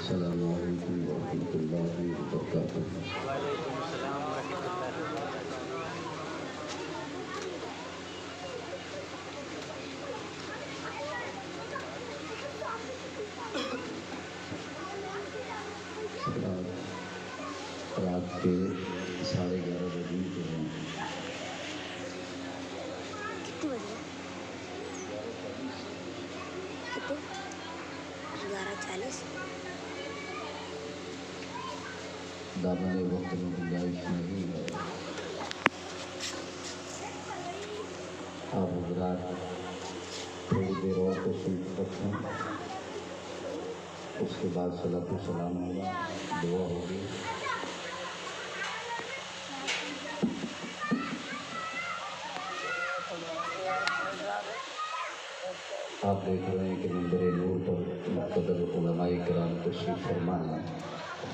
السلام علیکم ورحمۃ اللہ وبرکاتہ۔ وعلیکم السلام ورحمۃ اللہ رات کے 11:30 بجے کے ہیں۔ کتنے بجے؟ کتنے؟ 11:40۔ دامن وقت میں گنجائش نہیں ہے۔ آپ حضرات تھوڑی دیر اور تشریف رکھیں، اس کے بعد صلاۃ و سلام ہوگا، دعا ہوگی۔ آپ دیکھ رہے ہیں کہ منبر نور پر مقتدر علماء کرام تشریف فرما ہیں،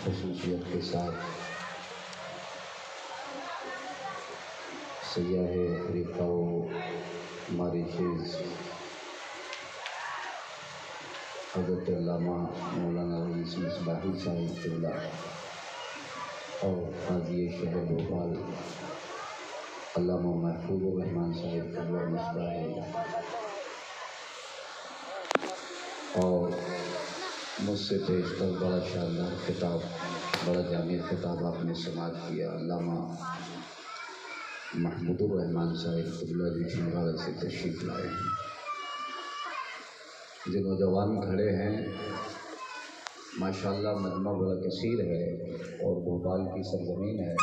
خصوصیت کے ساتھ سیاح افریقہ و ماریشیز حضرت علامہ مولانا رئیس مصباحی صاحب قبلہ اور قاضی شہر بھوپال علامہ محفوظ الرحمان صاحب قبلہ مصباحی، اور مجھ سے پیش کر بڑا شاندار خطاب، بڑا جامع خطاب آپ نے سماعت کیا۔ علامہ محمود الرحمان صاحب قبلہ جی چھندواڑہ سے تشریف لائے ہیں۔ جو نوجوان کھڑے ہیں ماشاءاللہ مجمع بڑا کثیر ہے اور بھوپال کی سرزمین ہے،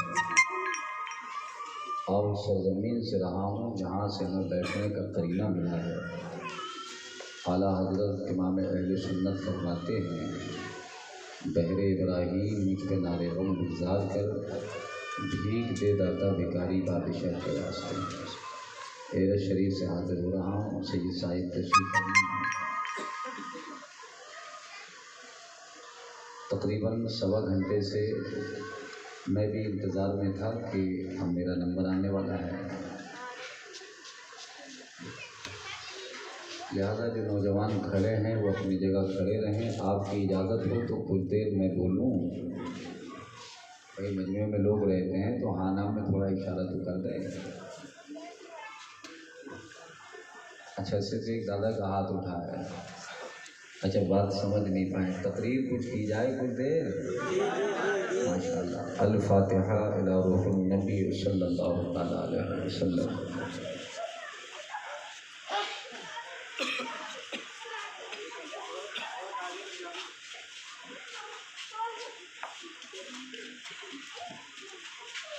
اور اس سرزمین سے رہا ہوں جہاں سے ہمیں بیٹھنے کا قرینہ ملا ہے۔ اعلیٰ حضرت امام اہل سنت فرماتے ہیں، بحر ابراہیم مجھ پہ نارے غم گزار کر بھیگ دے داتا بھکاری بادشاہ کے راستے۔ ایرج شریف سے حاضر ہو رہا ہوں، سید صاحب تشریف فرما ہیں۔ تقریباً 1.25 گھنٹے سے میں بھی انتظار میں تھا کہ اب میرا نمبر آنے والا ہے، لہذا جو نوجوان کھڑے ہیں وہ اپنی جگہ کھڑے رہیں۔ آپ کی اجازت ہو تو کچھ دیر میں بولوں، بھائی مجمع میں لوگ رہتے ہیں تو ہاں نام میں تھوڑا اشارہ تو کر دیں۔ اچھا، صرف ایک دادا کا ہاتھ اٹھا ہے، اچھا بات سمجھ نہیں پائے، تقریر کچھ کی جائے کچھ دیر؟ ماشاءاللہ۔ الفاتحہ الی روح النبی صلی اللہ تعالیٰ علیہ وسلم۔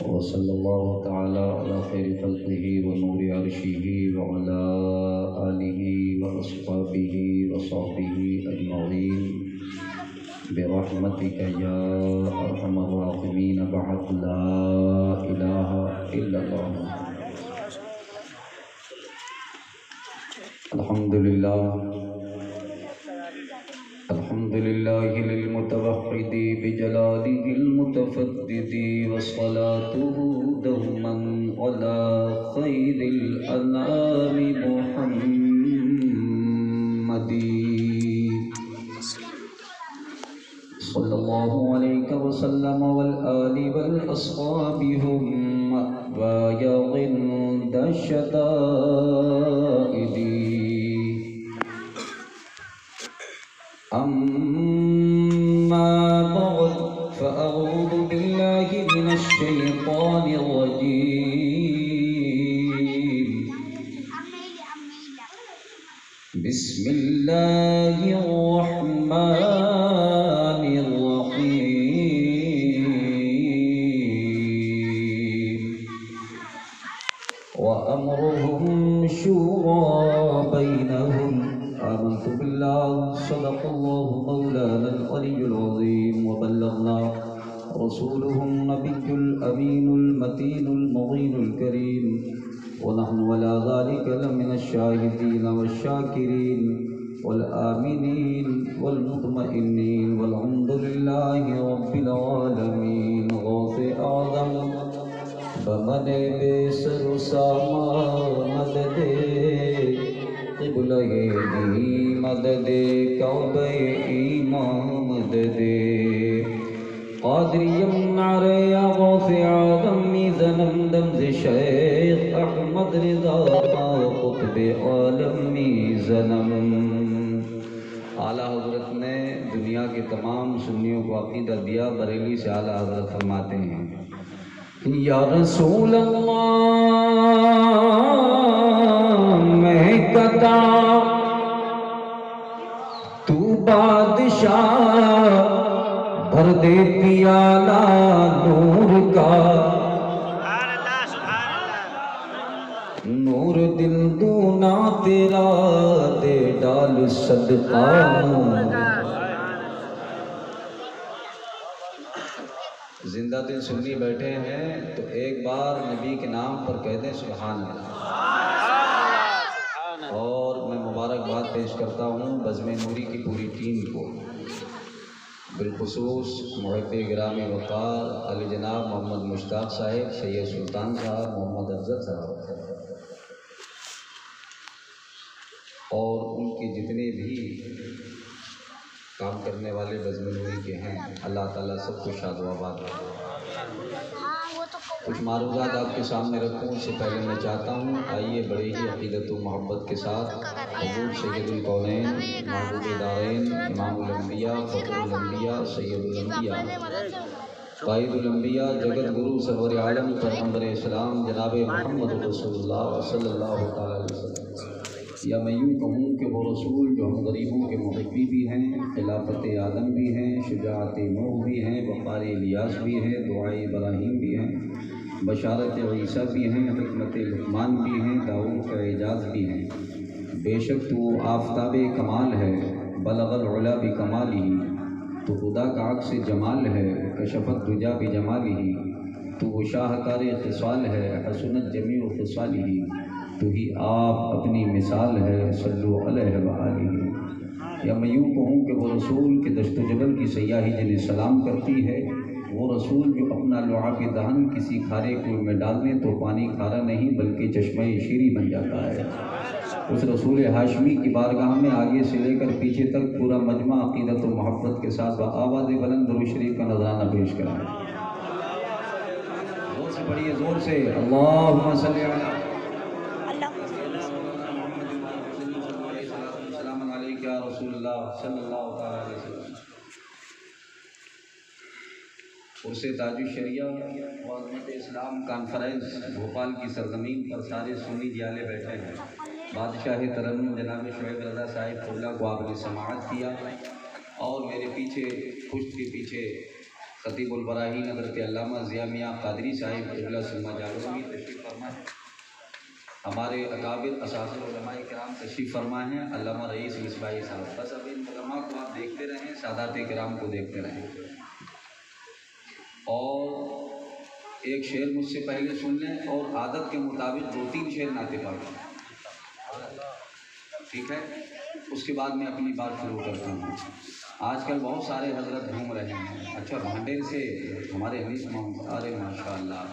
وصلی اللہ تعالیٰ علی خیر خلقہ ونور عرشہ وعلی آلہ واصحابہ وصحبہ اجمعین برحمتک یا ارحم الراحمین، بعد لا الہ الا اللہ۔ الحمد للہ للمتوحد بجلالہ المتفرد، وصلاته دوما على خیر الانام محمد صلی اللہ علیہ وسلم، والآل والاصحاب هم مأوایا عند الشدائد۔ أما بعد فأعوذ بالله من الشيطان الرجيم، بسم الله الرحمن الرحيم، وأمرهم شورى بينهم، آمنت بالله صدق الله مولانا العلي العظيم، وبلغنا رسوله النبي الأمين المتين المعين الكريم، ونحن على ذلك لمن الشاهدين والشاكرين والآمنين والمطمئنين، والحمد لله رب العالمين۔ غوث اعظم بمن بے سر و سامان مدد قبلہ مدد کعبہ ایمان مدد قادریم نعرہ غوث اعظم زنم دمز شیخ احمد رضا قطب عالم زنم۔ اعلیٰ حضرت نے دنیا کے تمام سنیوں کو عقیدہ دیا، بریلی سے اعلیٰ حضرت فرماتے ہیں یا رسول اللہ مہکتا تو بادشاہ بھر دے پیالہ نور کا، نور دل دونا تیرا دے ڈال صدقہ نور۔ زندہ دل سنی بیٹھے ہیں تو ایک بار نبی کے نام پر کہہ دیں سبحان اللہ۔ اور میں مبارکباد پیش کرتا ہوں بزم نوری کی پوری ٹیم کو، بالخصوص محب گرامی وقار علی جناب محمد مشتاق صاحب، سید سلطان صاحب، محمد افضل صاحب اور ان کے جتنے بھی کام کرنے والے بزم نوری کے ہیں، اللہ تعالیٰ سب کو شاد و آباد رکھے۔ کچھ معروضات آپ کے سامنے رکھوں اس سے پہلے میں چاہتا ہوں آئیے بڑے ہی عقیدت و محبت کے ساتھ حضور سید الکونین، محبوب دارین، امام الانبیاء، فخر الانبیاء، سید الانبیاء، قائد الانبیاء، جگت گرو سرور عالم پیغمبر اسلام جناب محمد رسول اللہ صلی اللہ علیہ وسلم، یا میں یوں کہوں کہ وہ رسول جو ہم غریبوں کے محبی بھی ہیں، خلافت آدم بھی ہیں، شجاعت نوح بھی ہیں، وقار الیاس بھی ہیں، دعائے ابراہیم بھی ہیں، بشارت عیسیٰ بھی ہیں، حکمت لقمان بھی ہیں، داؤد کا اعجاز بھی ہیں۔ بے شک تو آفتاب کمال ہے، بلغ العلا بکمالہ، تو خدا کا عکس جمال ہے، کشفت دجا بجمالہ، تو شاہکار خصال ہے، حسنت جمیع خصالہ، تو ہی آپ اپنی مثال ہے، صلو علیہ وآلہ۔ یا میں یوں کہوں کہ وہ رسول کے دشت و جبل کی سیاحی جنہیں سلام کرتی ہے، وہ رسول جو اپنا لعاب دہن کسی کھارے کنویں میں ڈال دیں تو پانی کھارا نہیں بلکہ چشمہ شیریں بن جاتا ہے۔ اس رسول ہاشمی کی بارگاہ میں آگے سے لے کر پیچھے تک پورا مجمع عقیدت و محبت کے ساتھ بآواز بلند درود شریف کا نذرانہ پیش کرائے۔ زور سے پڑھیے، زور سے، اللہم صلی علی یا رسول اللہ صلی اللہ علیہ وسلم۔ عرص تاج الشریعہ و عظمت اسلام کانفرنس بھوپال کی سرزمین پر سارے سنی جیالے بیٹھے ہیں۔ بادشاہ ترنم جناب شعیب رضا صاحب قبلہ کو آپ نے سماعت کیا، اور میرے پیچھے پشت کے پیچھے خطیب البراہین حضرت علامہ ضیاء میاں قادری صاحب قبلہ سلمہ جاگرمی تشریف فرما ہے۔ ہمارے اکابر اساتذہ علماء کرام تشریف فرما ہیں، علامہ رئیس مصباحی صاحب۔ بس اب ان علماء کو آپ دیکھتے رہیں، سادات کرام کو دیکھتے رہیں، اور ایک شعر مجھ سے پہلے سن لیں اور عادت کے مطابق 2-3 شعر نعت پاک، ٹھیک ہے؟ اس کے بعد میں اپنی بات شروع کرتا ہوں۔ آج کل بہت سارے حضرت گھوم رہے ہیں، اچھا بھانڈیر سے ہمارے حنیف محمد، ارے ماشاء اللہ،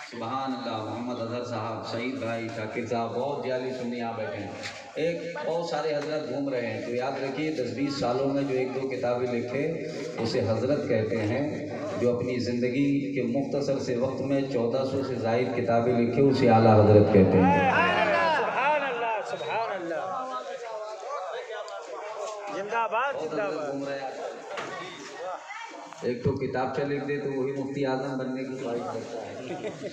سبحان اللہ، محمد اظہر صاحب، سعید بھائی، شاکر صاحب، بہت جعلی سنی یہاں بیٹھے ہیں۔ ایک بہت سارے حضرت گھوم رہے ہیں، تو یاد رکھیے 10-20 سالوں میں جو 1-2 کتابیں لکھے اسے حضرت کہتے ہیں، جو اپنی زندگی کے مختصر سے وقت میں 1400 سے زائد کتابیں لکھے اسے اعلیٰ حضرت کہتے ہیں۔ سبحان اللہ، سبحان اللہ، زندہ باد، زندہ باد۔ ایک تو کتابچہ لکھ دے تو وہی مفتی اعظم بننے کی خواہش کرتا ہے،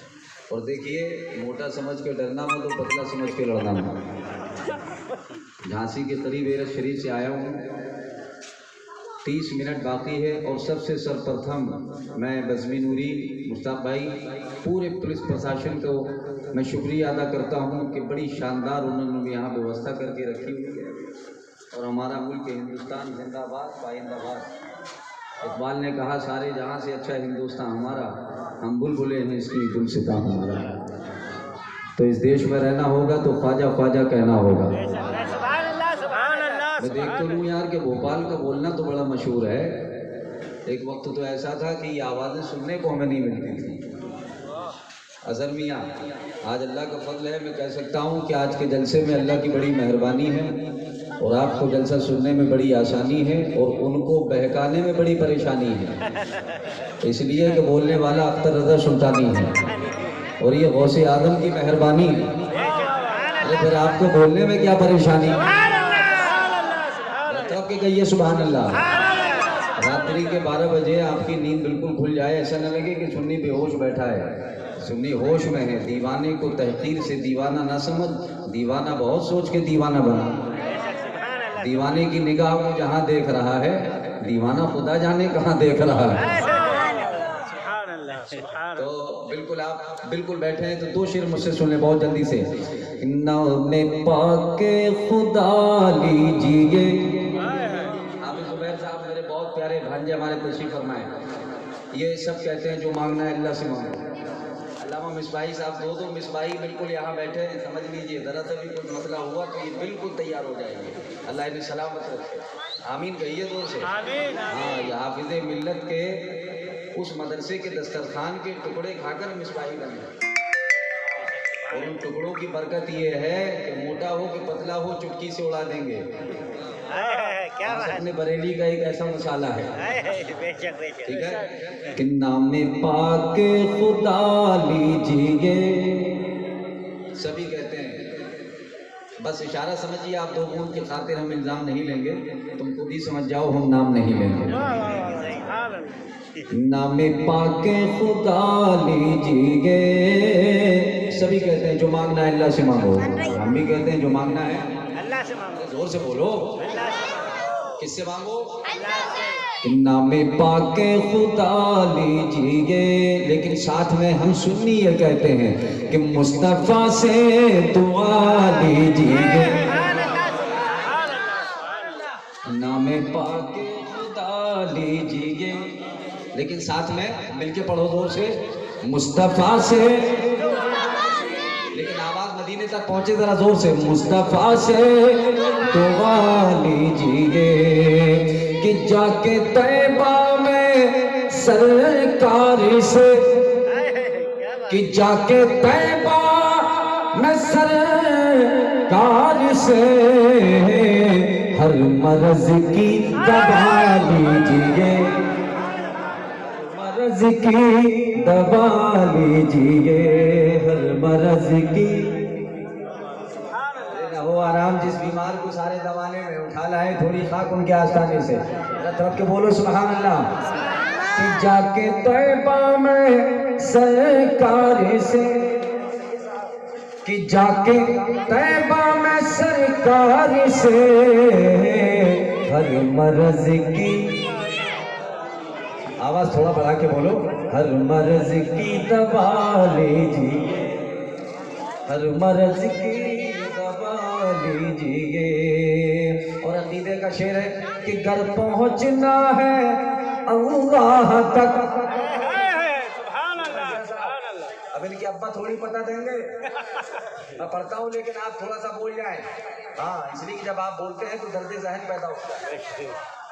اور دیکھیے موٹا سمجھ کے ڈرنا میں تو پتلا سمجھ کے لڑنا میں۔ جھانسی کے قریب ایرج شریف سے آیا ہوں، 30 منٹ باقی ہے، اور سب سے سرپرتھم میں بزم نوری مشتاق بھائی پورے پولیس پرشاسن کو میں شکریہ ادا کرتا ہوں کہ بڑی شاندار انہوں نے یہاں ویوستھا کر کے رکھی ہوئی ہے، اور ہمارا ملک ہندوستان زندہ باد پائندہ باد۔ اقبال نے کہا سارے جہاں سے اچھا ہندوستان ہمارا، ہم بلبلے ہیں اس کی گلستاں ہمارا۔ تو اس دیش میں رہنا ہوگا تو خواجہ خواجہ کہنا ہوگا۔ میں دیکھ تو لوں یار کہ بھوپال کا بولنا تو بڑا مشہور ہے، ایک وقت تو ایسا تھا کہ یہ آوازیں سننے کو ہمیں نہیں ملتی تھی۔ اظہر میاں، آج اللہ کا فضل ہے، میں کہہ سکتا ہوں کہ آج کے جلسے میں اللہ کی بڑی مہربانی ہے اور آپ کو جلسہ سننے میں بڑی آسانی ہے اور ان کو بہکانے میں بڑی پریشانی ہے، اس لیے کہ بولنے والا اختر رضا سلطانی ہے اور یہ غوث اعظم کی مہربانی ہے۔ ارے پھر آپ کو بولنے میں کیا پریشانی؟ مطلب کہ کہیے سبحان اللہ۔ راتری کے 12 بجے آپ کی نیند بالکل کھل جائے، ایسا نہ لگے کہ سنی بے ہوش بیٹھا ہے، سنی ہوش میں ہے۔ دیوانے کو تحقیر سے دیوانہ نہ سمجھ، دیوانہ بہت سوچ کے دیوانہ بنا۔ دیوانے کی نگاہ کو جہاں دیکھ رہا ہے، دیوانہ خدا جانے کہاں دیکھ رہا ہے۔ تو بالکل آپ بالکل بیٹھے ہیں تو دو شعر مجھ سے سن لیں بہت جلدی سے۔ نام پاک خدا لیجیے، حافظ زبیر صاحب میرے بہت پیارے بھانجے ہمارے تشریف فرمائے، یہ سب کہتے ہیں جو مانگنا ہے اللہ سے مانگو۔ علامہ مصباحی صاحب دو مصباحی بالکل یہاں بیٹھے ہیں، سمجھ لیجئے ذرا سا بھی کوئی مسئلہ ہوا تو یہ بالکل تیار ہو جائیں گے، اللہ انہیں سلامت رکھے، آمین کہیے دور سے۔ ہاں یہ حافظ ملت کے اس مدرسے کے دسترخوان کے ٹکڑے کھا کر مصباحی بنے، اور ان ٹکڑوں کی برکت یہ ہے کہ موٹا ہو کہ پتلا ہو چٹکی سے اڑا دیں گے۔ اپنے بریلی کا ایک ایسا مسالہ ہے، ٹھیک ہے کہ نام پاک خدا لیجیے، سبھی کہتے ہیں، بس اشارہ سمجھیے آپ دو بوند کی خاطر ہم الزام نہیں لیں گے، تم خود ہی سمجھ جاؤ ہم نام نہیں لیں گے۔ نام پاک خدا لیجیے، سبھی کہتے ہیں جو مانگنا ہے اللہ سے مانگو، ہم بھی کہتے ہیں جو مانگنا ہے اللہ سے مانگو، زور سے بولو، کس سے مانگو؟ نام پاک خدا لیجیے، لیکن ساتھ میں ہم سنی یہ کہتے ہیں کہ مصطفیٰ سے دعا لیجیے۔ نام پاک خدا لیجیے، لیکن ساتھ میں مل کے پڑھو زور سے، مصطفیٰ سے، لیکن آواز مدینے تک پہنچے ذرا زور سے، مصطفیٰ سے دعا لیجیے کہ جا کے طیبہ میں سرکار سے، کہ جا کے طیبہ میں سرکار سے ہر مرض کی دوا لیجیے، مرض کی دوا لیجیے، ہر مرض کی وہ آرام جس بیمار کو سارے دوانے میں اٹھا لائے تھوڑی خاک ان کے آستانے سے، طرف کے بولو سبحان اللہ۔ کہ جا کے طیبہ میں سرکار سے، کہ جا کے طیبہ میں سرکار سے ہر مرض کی، آواز تھوڑا بڑھا کے بولو، ہر مرض کی دوا لیجیے، ہر مرض کی دوا لیجیے۔ اور عقیدے کا شعر ہے کہ گر پہنچنا ہے اللہ تک، اب ان کی ابا تھوڑی پتہ دیں گے، میں پڑھتا ہوں لیکن آپ تھوڑا سا بول جائیں، ہاں اس لیے کہ جب آپ بولتے ہیں تو درد ذہن پیدا ہوتا ہے،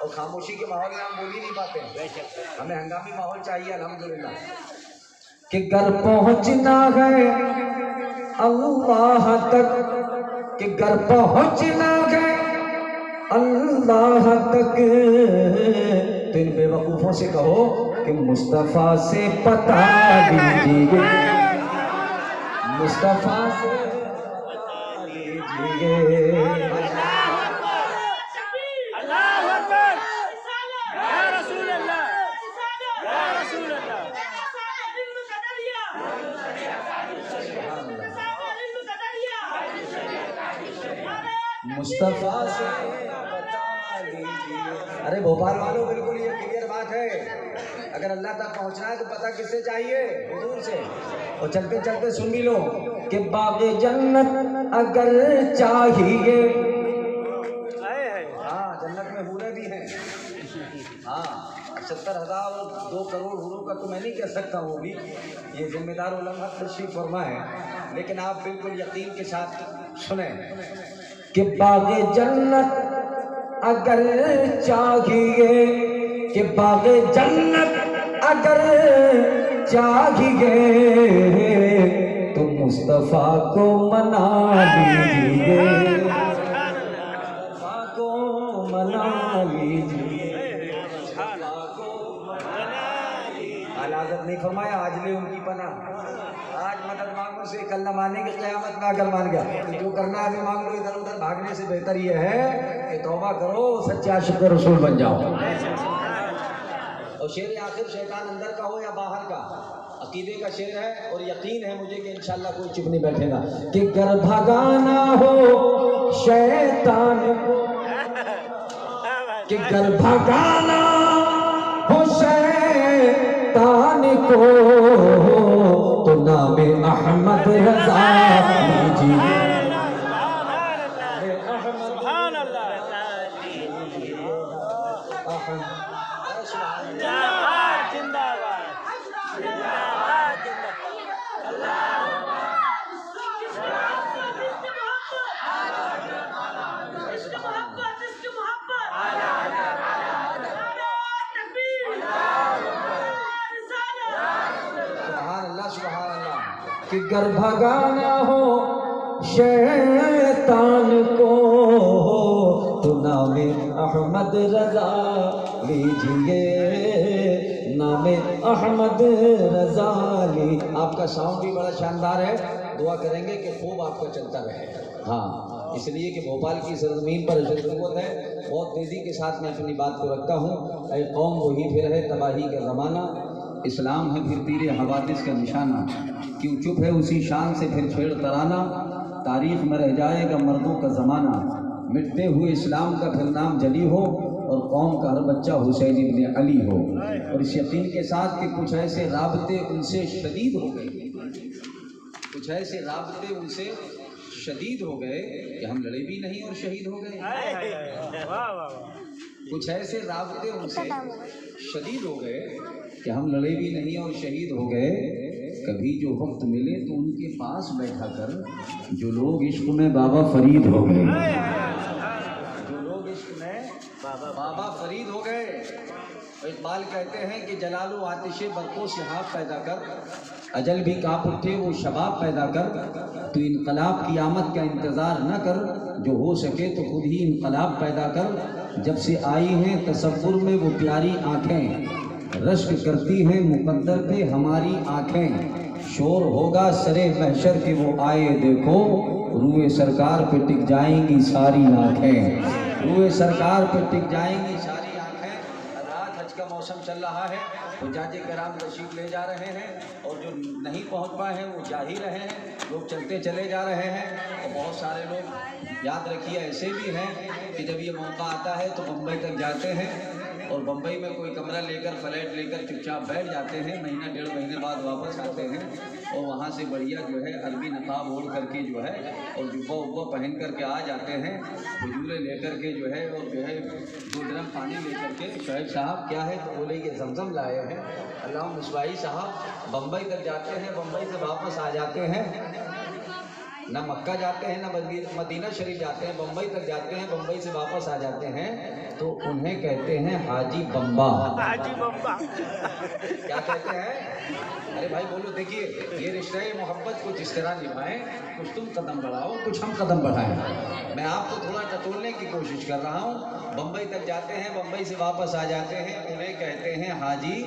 اور خاموشی کے ماحول میں ہم بول ہی نہیں پاتے، ہمیں ہنگامی ماحول چاہیے الحمدللہ۔ کہ گر پہنچنا ہے اللہ تک، کہ گر پہنچنا ہے اللہ تک، تو ان بے وقوفوں سے کہو کہ مصطفیٰ سے پتہ لیجیے، مصطفیٰ سے پتہ لیجیے۔ مصطفیٰ سے بتا لیجیے۔ ارے بھوپال والوں بالکل یہ کلیئر بات ہے، اگر اللہ تک پہنچنا ہے تو پتہ کس سے چاہیے؟ حضور سے۔ اور چلتے چلتے سن بھی لو کہ باغ جنت اگر چاہیے، ہاں جنت میں حوریں بھی ہیں، ہاں 70,000 اور 2 کروڑ حوروں کا تو میں نہیں کہہ سکتا، وہ بھی یہ ذمہ دار علماء تشریف فرما ہے، لیکن آپ بالکل یقین کے ساتھ سنیں کہ باغ جنت اگر چاہیے، کہ باغ جنت اگر چاہیے تو مصطفیٰ کو منا لیجیے، مصطفیٰ کو منا لیجیے، مصطفیٰ کو منا لیجیے۔ اعلیٰ حضرت نہیں فرمایا آج لے ان کی پناہ، آج مدد مانگو سے کل نہ مانے گی قیامت میں اگر مان گیا۔ جو کرنا ہے ابھی مانگ لو، ادھر ادھر بھاگنے سے بہتر یہ ہے کہ توبہ کرو، سچے عاشق رسول بن جاؤ۔ اور شعر آخر شیطان اندر کا ہو یا باہر کا، عقیدے کا شعر ہے اور یقین ہے مجھے کہ انشاءاللہ کوئی چپ نہیں بیٹھے گا کہ گر بھگانا ہو شیطان کو، کہ گر بھگانا ہو شیطان کو تو نام احمد رضا لیجیے، سبحان اللہ، زندہ باد، زندہ باد، کہ گر بھگانا ہو شیطان کو تو نام احمد رضا لیجیے، نام احمد رضا لی۔ آپ کا ساؤنڈ بھی بڑا شاندار ہے، دعا کریں گے کہ خوب آپ کا چلتا رہے۔ ہاں اس لیے کہ بھوپال کی سرزمین پر اشد قوت ہے، بہت تیزی کے ساتھ میں اپنی بات کو رکھتا ہوں۔ اے قوم وہی پھر ہے تباہی کا زمانہ، اسلام ہے پھر تیر حوادث کا نشانہ، کیوں چپ ہے اسی شان سے پھر چھیڑ ترانہ، تاریخ میں رہ جائے گا مردوں کا زمانہ، مٹتے ہوئے اسلام کا پھر نام جلی ہو اور قوم کا ہر بچہ حسین ابن علی ہو۔ اور اس یقین کے ساتھ کہ کچھ ایسے رابطے ان سے شدید ہو گئے، کچھ ایسے رابطے ان سے شدید ہو گئے کہ ہم لڑے بھی نہیں اور شہید ہو گئے۔ کچھ ایسے رابطے ان سے شدید ہو گئے کہ ہم لڑے بھی نہیں اور شہید ہو گئے۔ کبھی جو وقت ملے تو ان کے پاس بیٹھا کر جو لوگ عشق میں بابا فرید ہو گئے، جو لوگ عشق میں بابا فرید ہو گئے۔ اقبال کہتے ہیں کہ جلال و آتش برق و شہاب پیدا کر، اجل بھی کانپ اٹھے وہ شباب پیدا کر، تو انقلاب کی آمد کا انتظار نہ کر، جو ہو سکے تو خود ہی انقلاب پیدا کر۔ جب سے آئی ہیں تصور میں وہ پیاری آنکھیں، رشک کرتی ہیں مقدر پہ ہماری آنکھیں، شور ہوگا سرے محشر کے وہ آئے دیکھو، روئے سرکار پہ ٹک جائیں گی ساری آنکھیں، روئے سرکار پہ ٹک جائیں گی ساری آنکھیں۔ رات حج کا موسم چل رہا ہے، حجاج کرام تشریف لے جا رہے ہیں اور جو نہیں پہنچ پائے ہیں وہ جا ہی رہے ہیں، لوگ چلتے چلے جا رہے ہیں۔ اور بہت سارے لوگ یاد رکھیے ایسے بھی ہیں کہ جب یہ موقع آتا ہے تو بمبئی تک جاتے ہیں اور بمبئی میں کوئی کمرہ لے کر فلیٹ لے کر چپ چاپ بیٹھ جاتے ہیں، مہینہ ڈیڑھ مہینے بعد واپس آتے ہیں اور وہاں سے بڑھیا جو ہے عربی نقاب اوڑھ کر کے جو ہے اور جبہ وبہ پہن کر کے آ جاتے ہیں، کھجورے لے کر کے جو ہے اور جو ہے 2 ڈرم پانی لے کر کے۔ شعیب صاحب کیا ہے تو بولے یہ زمزم لائے ہیں۔ علامہ مصباحی صاحب بمبئی تک جاتے ہیں، بمبئی سے واپس آ جاتے ہیں، نہ مکہ جاتے ہیں نہ مدینہ شریف جاتے ہیں، بمبئی تک جاتے ہیں، بمبئی سے واپس آ جاتے ہیں تو انہیں کہتے ہیں حاجی بمبا۔ حاجی بمبا کیا کہتے ہیں؟ ارے بھائی بولو، دیکھیے یہ رشتہ محبت کچھ اس طرح نبھائیں، کچھ تم قدم بڑھاؤ کچھ ہم قدم بڑھائیں۔ میں آپ کو تھوڑا ٹٹولنے کی کوشش کر رہا ہوں۔ بمبئی تک جاتے ہیں، بمبئی سے واپس آ جاتے ہیں، انہیں کہتے ہیں حاجی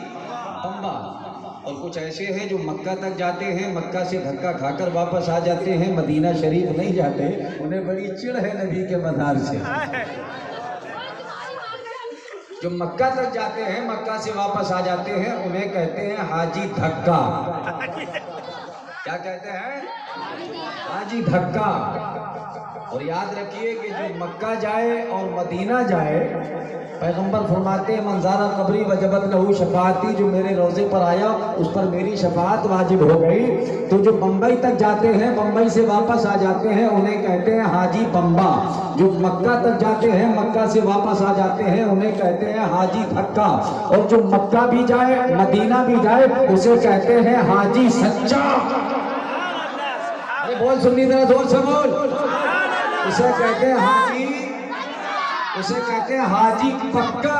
بمبا۔ اور کچھ ایسے ہیں جو مکہ تک جاتے ہیں، مکہ سے دھکا کھا کر واپس آ جاتے ہیں، مدینہ شریف نہیں جاتے، انہیں بڑی چڑ ہے نبی کے مزار سے۔ جو مکہ تک جاتے ہیں، مکہ سے واپس آ جاتے ہیں، انہیں کہتے ہیں حاجی دھکا۔ کیا کہتے ہیں؟ حاجی دھکا۔ اور یاد رکھیے کہ جو مکہ جائے اور مدینہ جائے، پیغمبر فرماتے ہیں منظارہ قبری وجبت لہو شفاعتی، جو میرے روضے پر آیا اس پر میری شفاعت واجب ہو گئی۔ تو جو بمبئی تک جاتے ہیں، بمبئی سے واپس آ جاتے ہیں، انہیں کہتے ہیں حاجی بمبا۔ جو مکہ تک جاتے ہیں، مکہ سے واپس آ جاتے ہیں، انہیں کہتے ہیں حاجی دھکا۔ اور جو مکہ بھی جائے مدینہ بھی جائے اسے کہتے ہیں حاجی سچا۔ ارے بول سنی ذرا زور سے بول۔ اسے کہتے ہیں حاجی پکا۔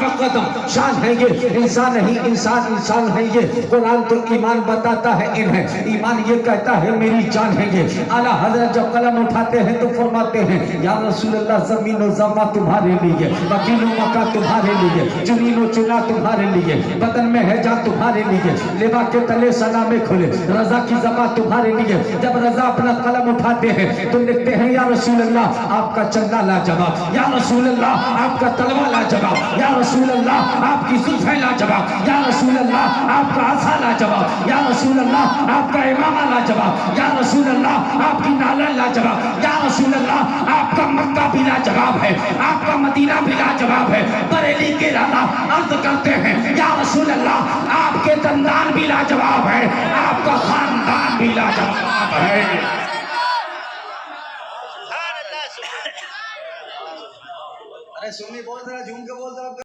کا قدم شان ہے یہ انسان نہیں انسان ہے یہ قرآن تو ایمان بتاتا ہے انہیں ایمان یہ کہتا ہے میری جان ہے یہ اعلیٰ حضرت جب قلم اٹھاتے ہیں تو فرماتے ہیں یا رسول اللہ زمین و زماں تمہارے لیے وکیل و مکہ تمہارے لیے جنین و چنا تمہارے لیے بدن میں ہے جان تمہارے لیے لبا کے تلے سلامے کھلے رضا کی زبان تمہارے لیے جب رضا اپنا قلم اٹھاتے ہیں تو لکھتے ہیں یا رسول اللہ آپ کا چندہ لاجواب یا رسول اللہ آپ کا تلوہ لاجواب یا رسول اللہ آپ کی زلفیں لاجواب یا رسول اللہ آپ کا عصا لاجواب یا رسول اللہ آپ کا امامہ لاجواب یا رسول اللہ آپ کی نالن لاجواب یا رسول اللہ آپ کا مکہ بھی لاجواب ہے آپ کا مدینہ بھی لاجواب ہے بریلی کے رانا عرض کرتے ہیں یا رسول اللہ آپ کے دندان بھی لاجواب ہے آپ کا خاندان بھی لاجواب ہے ارے سنی بول ذرا جھوم کے بول ذرا